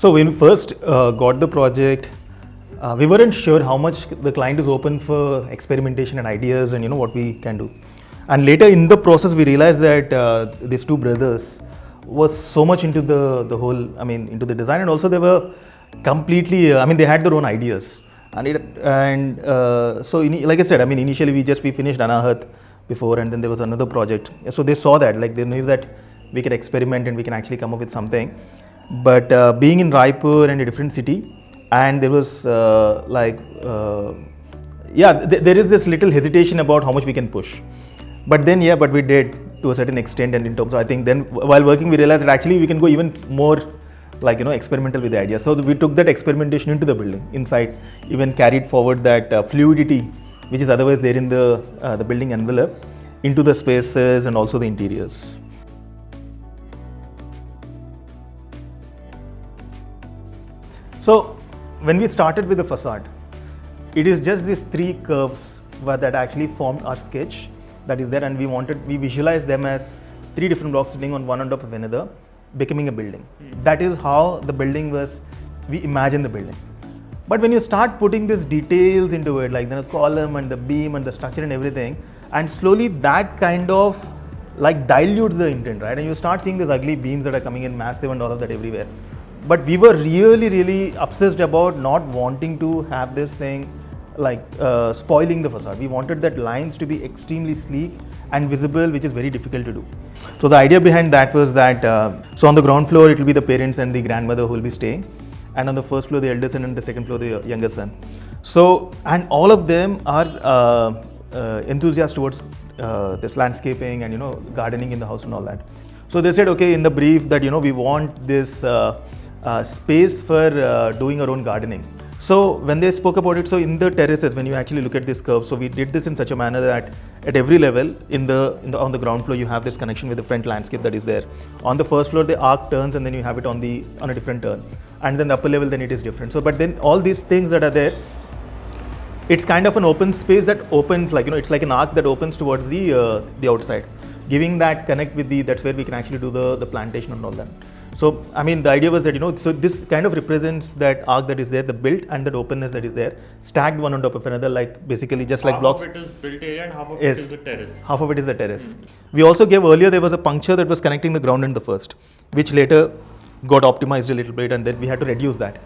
So when we first got the project, we weren't sure how much the client is open for experimentation and ideas and what we can do. And later in the process, we realized that these two brothers was so much into the whole, into the design, and also they were completely, they had their own ideas. So like I said, initially we finished Anahat before, and then there was another project. So they saw that, like they knew that we can experiment and we can actually come up with something. But being in Raipur and a different city, and there was there is this little hesitation about how much we can push. But then, but we did to a certain extent, and in terms of, I think then while working, we realized that actually we can go even more experimental with the idea. So we took that experimentation into the building, inside, even carried forward that fluidity, which is otherwise there in the building envelope, into the spaces and also the interiors. So when we started with the facade, it is just these three curves that actually formed our sketch that is there, and we visualized them as three different blocks sitting on one on top of another, becoming a building. That is how the building was, we imagined the building. But when you start putting these details into it, like the column and the beam and the structure and everything, and slowly that kind of dilutes the intent, right? And you start seeing these ugly beams that are coming in massive and all of that everywhere. But we were really, really obsessed about not wanting to have this thing spoiling the facade. We wanted that lines to be extremely sleek and visible, which is very difficult to do. So the idea behind that was that, so on the ground floor, it will be the parents and the grandmother who will be staying. And on the first floor, the elder son, and the second floor, the younger son. So, and all of them are enthusiasts towards this landscaping and, gardening in the house and all that. So they said, okay, in the brief that, we want this space for doing our own gardening. So when they spoke about it, so in the terraces, when you actually look at this curve, so we did this in such a manner that at every level, on the ground floor, you have this connection with the front landscape that is there. On the first floor, the arc turns, and then you have it on a different turn, and then the upper level, then it is different. So, but then all these things that are there, it's kind of an open space that opens, it's like an arc that opens towards the outside, giving that connect with that's where we can actually do the plantation and all that. So, the idea was that, so this kind of represents that arc that is there, the built and that openness that is there, stacked one on top of another, basically just like blocks. Half of it is built area and half of it is the terrace. Half of it is the terrace. We also gave earlier, there was a puncture that was connecting the ground and the first, which later got optimized a little bit, and then we had to reduce that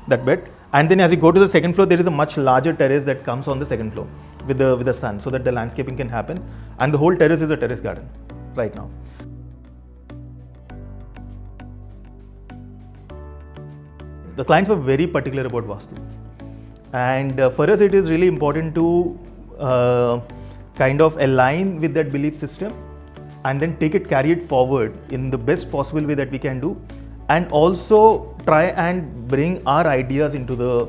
bit. And then as you go to the second floor, there is a much larger terrace that comes on the second floor with the sun, so that the landscaping can happen. And the whole terrace is a terrace garden right now. The clients were very particular about Vastu, and for us it is really important to kind of align with that belief system and then carry it forward in the best possible way that we can do, and also try and bring our ideas into the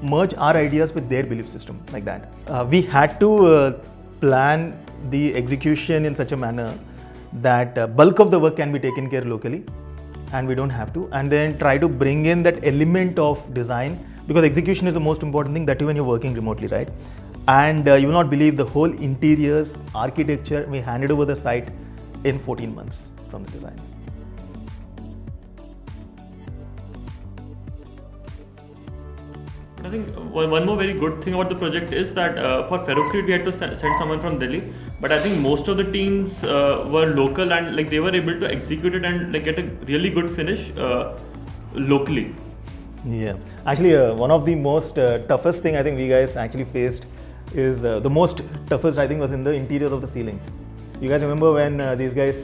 merge our ideas with their belief system, like that. We had to plan the execution in such a manner that bulk of the work can be taken care locally, and we don't have to, and then try to bring in that element of design, because execution is the most important thing, that when you're working remotely, right? And you will not believe the whole interiors, architecture, we handed over the site in 14 months from the design. I think one more very good thing about the project is that for Ferrocrete we had to send someone from Delhi, but I think most of the teams were local, and they were able to execute it and get a really good finish locally. Yeah, actually one of the most toughest thing I think we guys actually faced is the most toughest I think was in the interiors of the ceilings. You guys remember when these guys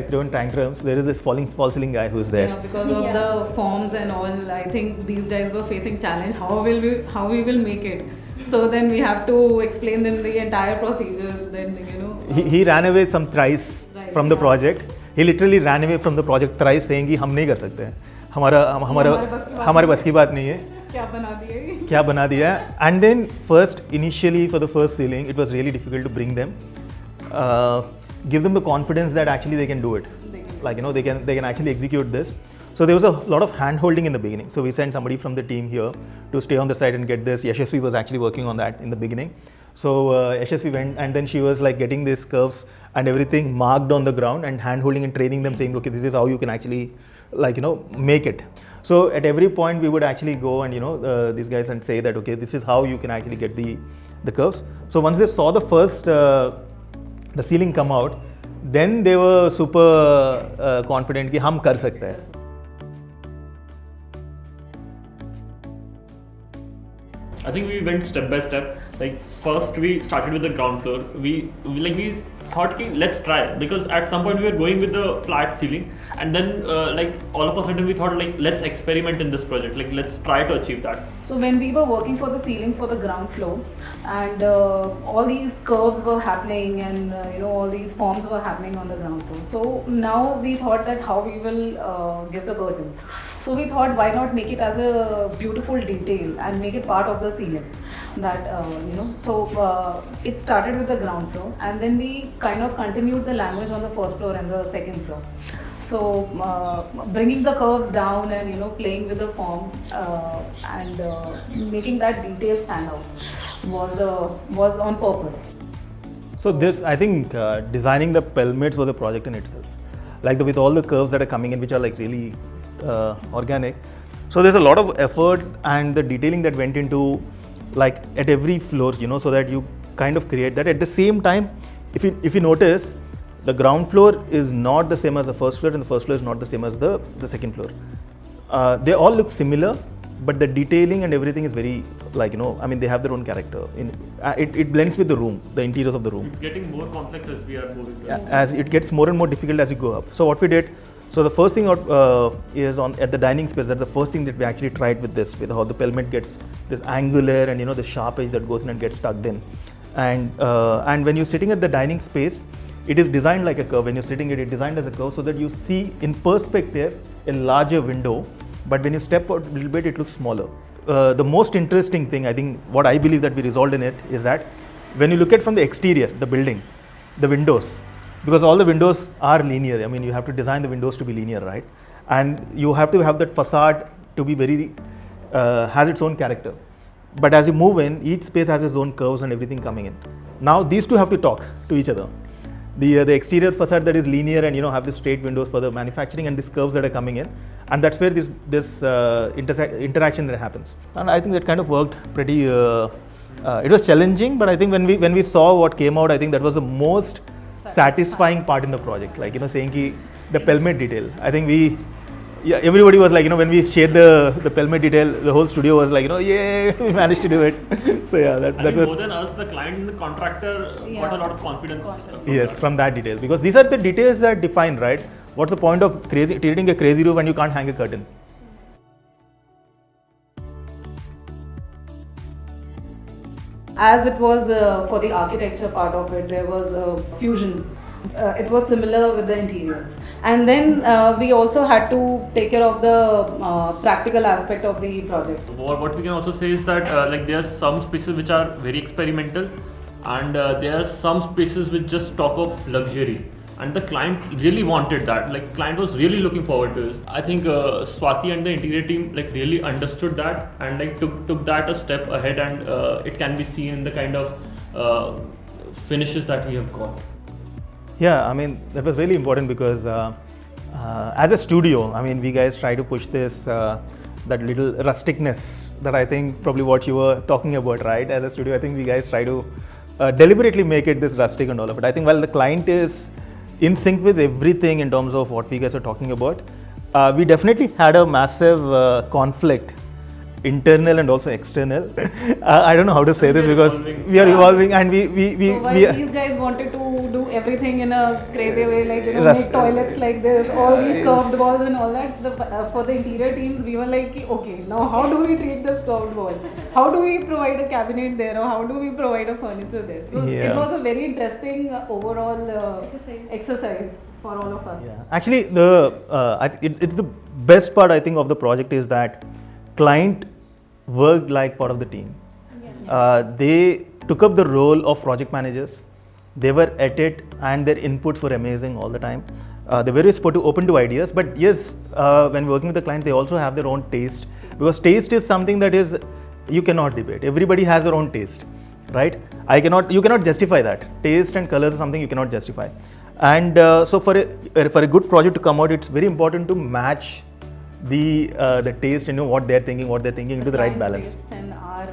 throwing tantrums, there is this false ceiling guy who's there. Yeah, because of the forms and all, I think these guys were facing challenge, how we will make it. So then we have to explain them the entire procedure, then He ran away thrice from the project. He literally ran away from the project thrice, saying कि हम नहीं कर सकते हैं, हमारे बस की बात नहीं है, क्या बना दिया है. And then initially for the first ceiling, it was really difficult to bring them, give them the confidence that actually they can do it, they can actually execute this. So there was a lot of hand holding in the beginning. So we sent somebody from the team here to stay on the site and get this. Yashasvi was actually working on that in the beginning. So Yashasvi went, and then she was like getting these curves and everything marked on the ground and hand holding and training them, saying, okay, this is how you can actually make it. So at every point we would actually go and these guys and say that, okay, this is how you can actually get the curves. So once they saw the first the ceiling come out, then they were super confident कि हम कर सकते हैं. I think we went step by step. Like first we started with the ground floor. We thought ki let's try, because at some point we were going with the flat ceiling, and then all of a sudden we thought let's experiment in this project. Let's try to achieve that. So when we were working for the ceilings for the ground floor, and all these curves were happening, and all these forms were happening on the ground floor. So now we thought that how we will give the curtains. So we thought, why not make it as a beautiful detail and make it part of the ceiling. That So it started with the ground floor, and then we kind of continued the language on the first floor and the second floor. So bringing the curves down and playing with the form and making that detail stand out was on purpose. So this, I think, designing the pelmets was a project in itself. With all the curves that are coming in, which are really organic. So there's a lot of effort and the detailing that went into at every floor, so that you kind of create that. At the same time, if you notice, the ground floor is not the same as the first floor, and the first floor is not the same as the second floor. They all look similar, but the detailing and everything is very they have their own character. It blends with the room, the interiors of the room. It's getting more complex as we are moving. As it gets more and more difficult as you go up. So what we did, so the first thing is at the dining space. That's the first thing that we actually tried with this, with how the pelmet gets this angular and the sharp edge that goes in and gets tucked in. And when you're sitting at the dining space, it is designed like a curve. When you're sitting it's designed as a curve so that you see in perspective a larger window, but when you step out a little bit, it looks smaller. The most interesting thing, I think, what I believe that we resolved in it is that when you look at from the exterior, the building, the windows, because all the windows are linear. You have to design the windows to be linear, right? And you have to have that facade to be very, has its own character. But as you move in, each space has its own curves and everything coming in. Now these two have to talk to each other. The exterior facade that is linear and have the straight windows for the manufacturing, and these curves that are coming in, and that's where this interaction that happens. And I think that kind of worked pretty. It was challenging, but I think when we saw what came out, I think that was the most satisfying part in the project. Saying ki the pelmet detail. I think everybody was when we shared the pelmet detail, the whole studio was yeah, we managed to do it. So yeah, that was more than us, the client and the contractor got a lot of confidence. Yes, from that detail, because these are the details that define, right? What's the point of creating a crazy roof when you can't hang a curtain? As it was for the architecture part of it, there was a fusion. It was similar with the interiors, and then we also had to take care of the practical aspect of the project. What we can also say is that there are some spaces which are very experimental, and there are some spaces which just talk of luxury, and the client really wanted that. Client was really looking forward to it. I think Swati and the interior team really understood that and took that a step ahead, and it can be seen in the kind of finishes that we have got. Yeah, that was really important because as a studio, we guys try to push this, that little rusticness that I think probably what you were talking about, right? As a studio, I think we guys try to deliberately make it this rustic and all of it. I think while the client is in sync with everything in terms of what we guys are talking about, we definitely had a massive conflict, internal and also external. I don't know how to say this because we are evolving, and we these guys wanted to do everything in a crazy way, make toilets like this, all these curved walls and all that. For the interior teams, we were okay, now how do we treat this curved wall? How do we provide a cabinet there, or how do we provide a furniture there? So it was a very interesting overall exercise for all of us. Yeah. Actually, it's the best part, I think, of the project is that client worked like part of the team. They took up the role of project managers. They were at it, and their inputs were amazing all the time. They were very open to ideas, but yes, when working with the client, they also have their own taste, because taste is something that is you cannot debate. Everybody has their own taste, right? You cannot justify that. Taste and colors is something you cannot justify. And so for a good project to come out, it's very important to match the taste, what they're thinking into the right balance. And our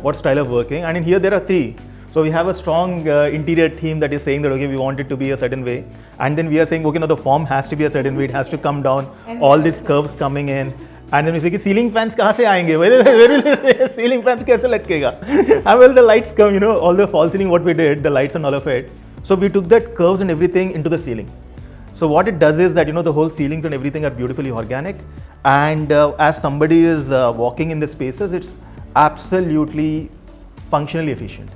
What style of working. And in here there are three. So we have a strong interior team that is saying that okay, we want it to be a certain way, and then we are saying okay, no, the form has to be a certain way, it has to come down, and all these curves coming in, and then we say कि ceiling fans कहाँ से आएंगे? Where will the ceiling fans कैसे लटकेगा? How will the lights come? All the fall ceiling, what we did, the lights and all of it. So we took that curves and everything into the ceiling. So what it does is that the whole ceilings and everything are beautifully organic, and as somebody is walking in the spaces, it's absolutely functionally efficient.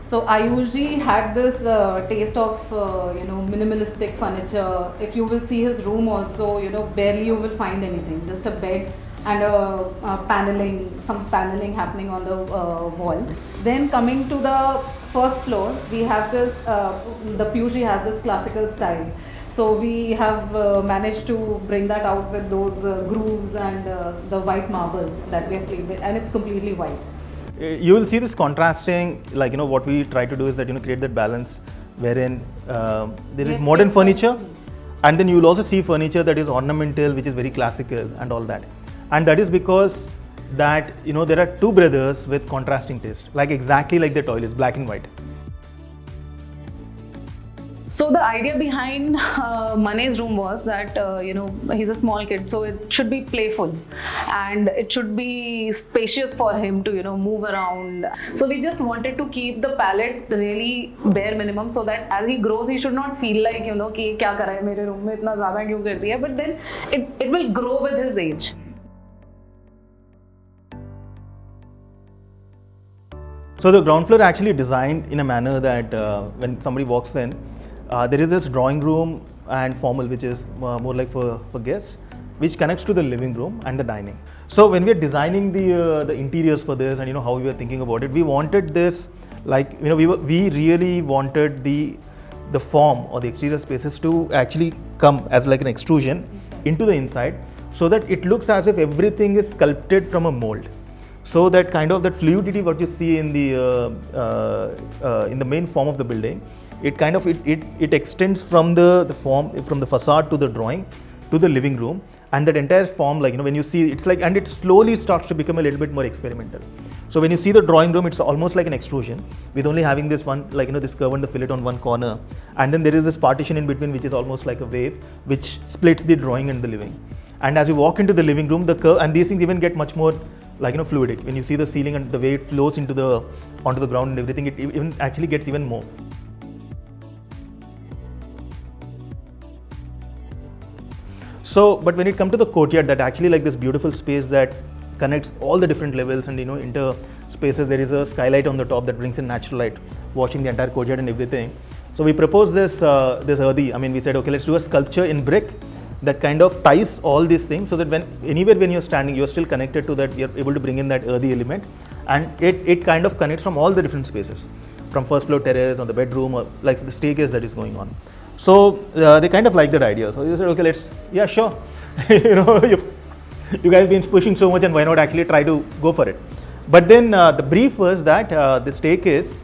So Ayush had this taste of minimalistic furniture. If you will see his room also, barely you will find anything, just a bed and some paneling happening on the wall. Then coming to the first floor, we have this, the Peeyush has this classical style. So we have managed to bring that out with those grooves and the white marble that we have played with, and it's completely white. You will see this contrasting, what we try to do is that create that balance wherein there is modern furniture, and then you will also see furniture that is ornamental, which is very classical and all that. And that is because that there are two brothers with contrasting taste, exactly like the toilets, black and white. So the idea behind Manej's room was that he's a small kid, so it should be playful and it should be spacious for him to move around. So we just wanted to keep the palette really bare minimum, so that as he grows he should not feel like कि क्या कर रहा है मेरे room में इतना ज़्यादा क्यों कर दिया, but then it will grow with his age. So the ground floor actually designed in a manner that when somebody walks in, there is this drawing room and formal, which is more like for guests, which connects to the living room and the dining. So when we are designing the interiors for this, and how we were thinking about it, we wanted this we really wanted the form or the exterior spaces to actually come as like an extrusion into the inside, so that it looks as if everything is sculpted from a mold. So that kind of that fluidity what you see in the main form of the building, it extends from the form, from the facade to the drawing to the living room, and that entire form, when you see, it's and it slowly starts to become a little bit more experimental. So when you see the drawing room, it's almost like an extrusion with only having this one, this curve and the fillet on one corner, and then there is this partition in between, which is almost like a wave which splits the drawing and the living. And as you walk into the living room, the curve and these things even get much more fluidic. When you see the ceiling and the way it flows onto the ground and everything, it even actually gets even more. So, but when it comes to the courtyard, that actually this beautiful space that connects all the different levels and inter spaces, there is a skylight on the top that brings in natural light, washing the entire courtyard and everything. So we proposed this earthy. We said okay, let's do a sculpture in brick that kind of ties all these things, so that when you're standing, you're still connected to that. You're able to bring in that earthy element, and it kind of connects from all the different spaces, from first floor terrace or the bedroom or the staircase that is going on. So they kind of like that idea. So they said, okay, yeah, sure. You guys been pushing so much, and why not actually try to go for it? But then the brief was that the staircase,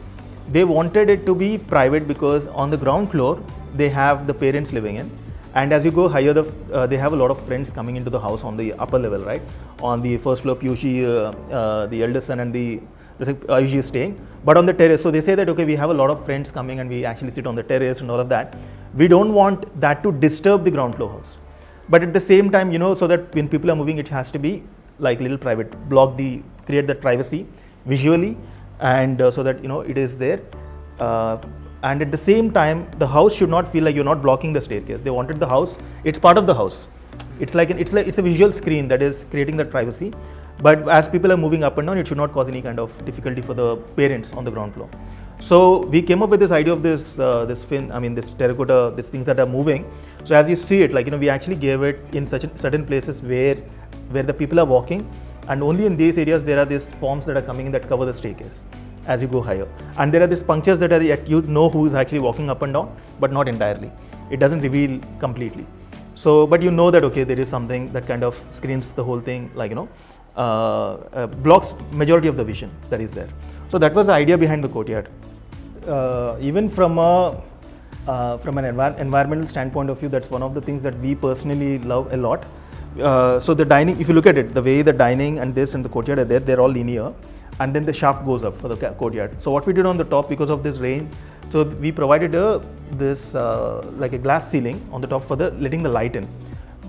they wanted it to be private, because on the ground floor they have the parents living in, and as you go higher, they have a lot of friends coming into the house on the upper level, right? On the first floor, Peeyush, the eldest son, and the Ayush is staying. But on the terrace, so they say that okay, we have a lot of friends coming and we actually sit on the terrace and all of that. We don't want that to disturb the ground floor house. But at the same time, so that when people are moving, it has to be little private, create that privacy visually, and so that it is there. And at the same time, the house should not feel like you're not blocking the staircase. They wanted the house, it's part of the house. It's a visual screen that is creating that privacy. But as people are moving up and down, it should not cause any kind of difficulty for the parents on the ground floor. So we came up with this idea of this terracotta, these things that are moving. So as you see it, we actually gave it in certain places where the people are walking, and only in these areas there are these forms that are coming in that cover the staircase as you go higher. And there are these punctures that are who is actually walking up and down, but not entirely. It doesn't reveal completely. So, but you know that okay, there is something that kind of screens the whole thing, like blocks majority of the vision that is there. So that was the idea behind the courtyard. Even from an environmental standpoint of view, that's one of the things that we personally love a lot. So the dining, if you look at it, the way the dining and this and the courtyard are there, they're all linear, and then the shaft goes up for the courtyard. So what we did on the top, because of this rain, so we provided this like a glass ceiling on the top for the letting the light in.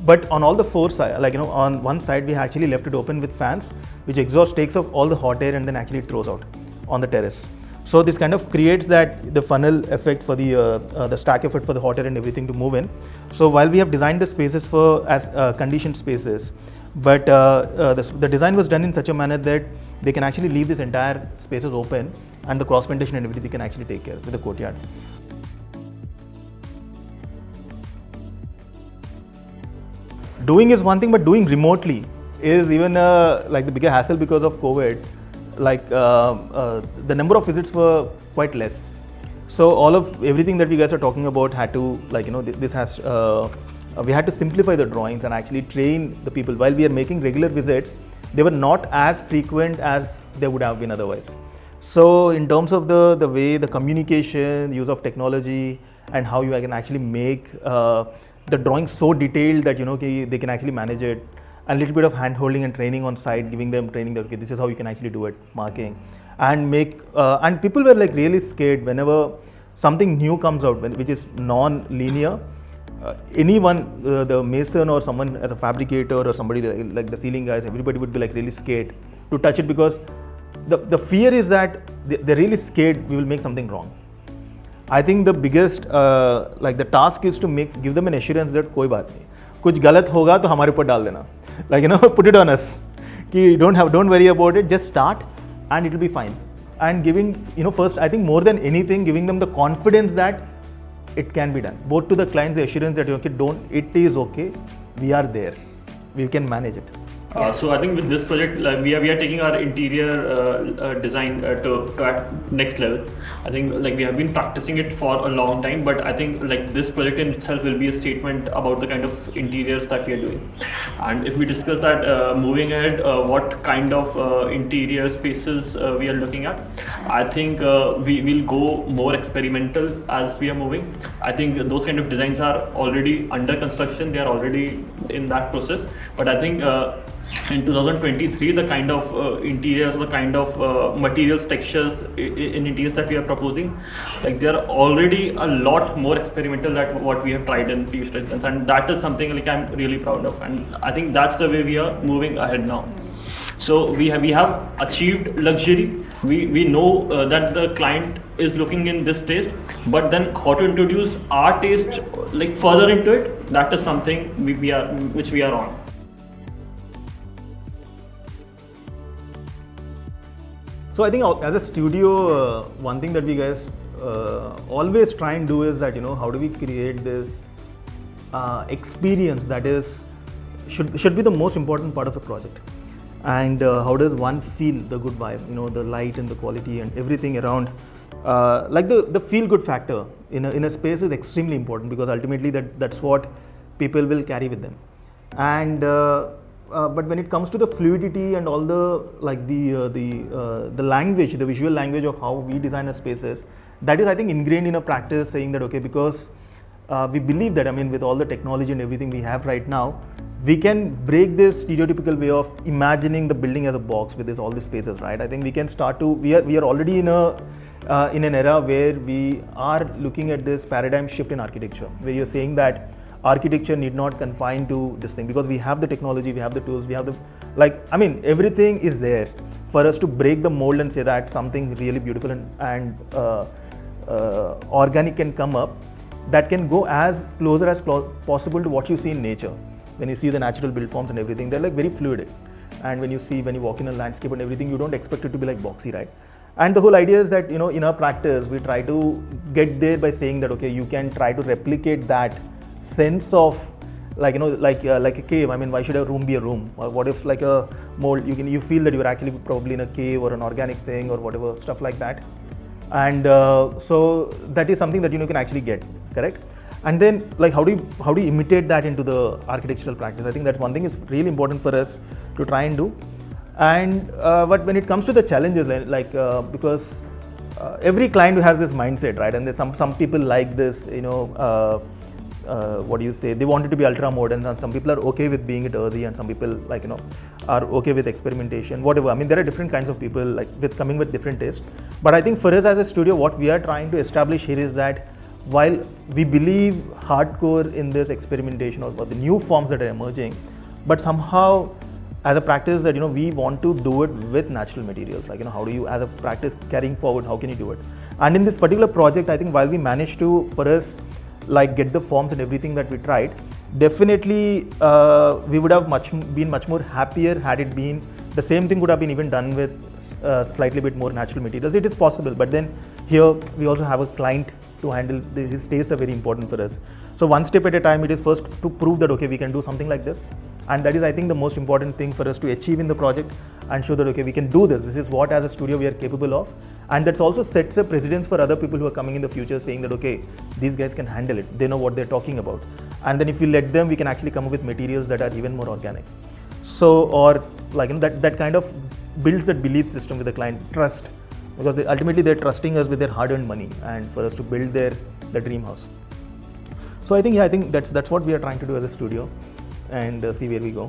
But on all the four sides, on one side we actually left it open with fans, which exhaust takes up all the hot air and then actually throws out on the terrace. So this kind of creates the funnel effect for the stack effect for the hot air and everything to move in. So while we have designed the spaces as conditioned spaces, but the design was done in such a manner that they can actually leave this entire spaces open, and the cross ventilation and everything can actually take care with the courtyard. Doing is one thing, but doing remotely is even like the bigger hassle because of COVID. Like the number of visits were quite less. So everything that we guys are talking about had to we had to simplify the drawings and actually train the people. While we are making regular visits, they were not as frequent as they would have been otherwise. So in terms of the way the communication, use of technology, and how you can actually make the drawing so detailed that they can actually manage it. A little bit of hand holding and training on site, giving them training that okay, this is how you can actually do it, marking, and and people were like really scared whenever something new comes out, which is non-linear. Anyone, the mason or someone as a fabricator or somebody like the ceiling guys, everybody would be like really scared to touch it, because the fear is that they're really scared we will make something wrong. I think the biggest the task is to give them an assurance that koi baat nahi, kuch galat hoga to hamare upar dal dena. Put it on us. Don't worry about it. Just start, and it will be fine. And giving, first, I think more than anything, giving them the confidence that it can be done. Both to the clients, the assurance that it is okay. We are there. We can manage it. So I think with this project, we are taking our interior design to next level. I think we have been practicing it for a long time, but I think this project in itself will be a statement about the kind of interiors that we are doing. And if we discuss that moving ahead, what kind of interior spaces we are looking at, I think we will go more experimental as we are moving. I think those kind of designs are already under construction. They are already in that process. But I think in 2023, the kind of interiors, the kind of materials, textures in interiors that we are proposing, they are already a lot more experimental than what we have tried in Peeyush Residence, and that is something I'm really proud of, and I think that's the way we are moving ahead now. So we have achieved luxury. We know that the client is looking in this taste, but then how to introduce our taste further into it, that is something which we are on. So I think as a studio, one thing that we guys always try and do is that how do we create this experience that should be the most important part of a project, and how does one feel the good vibe, the light and the quality and everything around, the feel good factor in a space is extremely important, because ultimately that's what people will carry with them. And but when it comes to the fluidity and all the language, the visual language of how we design our spaces, that is I think ingrained in a practice, saying that okay, because we believe that with all the technology and everything we have right now, we can break this stereotypical way of imagining the building as a box with all these spaces, right? I think we can start to, we are already in an era where we are looking at this paradigm shift in architecture, where you're saying that architecture need not confine to this thing, because we have the technology, we have the tools, we have the everything is there for us to break the mold and say that something really beautiful and organic can come up, that can go as closer as possible to what you see in nature. When you see the natural build forms and everything, they're very fluid, and when you walk in a landscape and everything, you don't expect it to be boxy, right? And the whole idea is that in our practice we try to get there by saying that okay, you can try to replicate that sense of like a cave. Why should a room be a room? Or what if a mold, you feel that you're actually probably in a cave or an organic thing or whatever, stuff like that. And so that is something that you can actually get, correct? And then like how do you imitate that into the architectural practice? I think that's one thing is really important for us to try and do. And but when it comes to the challenges, because every client has this mindset, right? And there's some people like this, what do you say? They want it to be ultra modern, and some people are okay with being it earthy, and some people are okay with experimentation, whatever. I mean, there are different kinds of people coming with different tastes. But I think for us as a studio, what we are trying to establish here is that while we believe hardcore in this experimentation or the new forms that are emerging, but somehow as a practice that we want to do it with natural materials. How do you, as a practice carrying forward, how can you do it? And in this particular project, I think while we managed to, for us, get the forms and everything that we tried, definitely we would have been much more happier had it been the same thing would have been even done with slightly bit more natural materials. It is possible, but then here we also have a client to handle. His tastes are very important for us. So one step at a time, it is first to prove that okay, we can do something like this, and that is, I think, the most important thing for us to achieve in the project and show that okay, we can do this. This is what as a studio we are capable of, and that also sets a precedence for other people who are coming in the future, saying that okay, these guys can handle it. They know what they're talking about, and then if we let them, we can actually come up with materials that are even more organic. So, or that kind of builds that belief system with the client, trust, because ultimately they're trusting us with their hard-earned money and for us to build their dream house. So I think that's what we are trying to do as a studio, and see where we go.